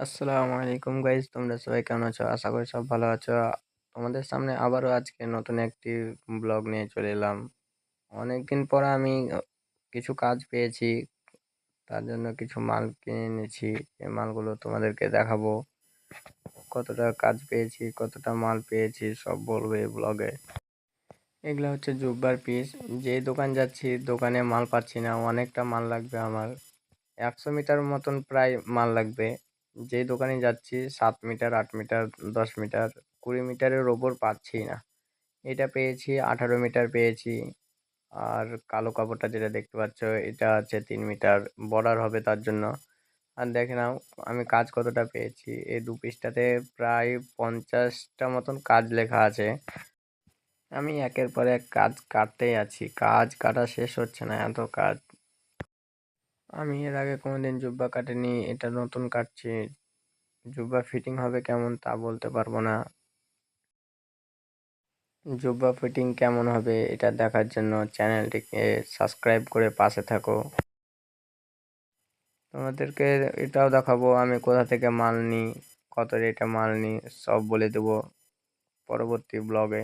আসসালামু আলাইকুম গাইস, তোমরা সবাই কেমন আছো? আশা করি সব ভালো আছো। তোমাদের সামনে আবারও আজকে নতুন একটি ব্লগ নিয়ে চলে এলাম। অনেকদিন পর আমি কিছু কাজ পেয়েছি, তার জন্য কিছু মাল কিনে এনেছি। এই মালগুলো তোমাদেরকে দেখাবো। কতটা কাজ পেয়েছি, কতটা মাল পেয়েছি সব বলবো এই ব্লগে। এগুলো হচ্ছে জুব্বার পিস। যে দোকান যাচ্ছি দোকানে মাল পাচ্ছি না, অনেকটা মাল লাগবে আমার। 100 মিটার মতন প্রায় মাল লাগবে। যে দোকানে যাচ্ছি 7 মিটার, 8 মিটার, 10 মিটার, 20 মিটারের ওপর পাচ্ছি না। এটা পেয়েছি 18 মিটার পেয়েছি। আর কালো কাপড়টা যেটা দেখতে পাচ্ছ এটা আছে 3 মিটার, বর্ডার হবে তার জন্য। আর দেখে নাও আমি কাজ কতটা পেয়েছি। এই দু পিসটাতে প্রায় 50টা মতন কাজ লেখা আছে। আমি একের পর এক কাজ কাটতেই আছি, কাজ কাটা শেষ হচ্ছে না, এত কাজ। আমি এর আগে কোনোদিন জুব্বা কাটিনি, এটা নতুন কাটছি। জুব্বা ফিটিং হবে কেমন তা বলতে পারবো না। জুব্বা ফিটিং কেমন হবে এটা দেখার জন্য চ্যানেলটিকে সাবস্ক্রাইব করে পাশে থাকো। তোমাদেরকে এটাও দেখাবো আমি কোথা থেকে মাল নিই, কত রেটে মাল নিই, সব বলে দেবো পরবর্তী ব্লগে।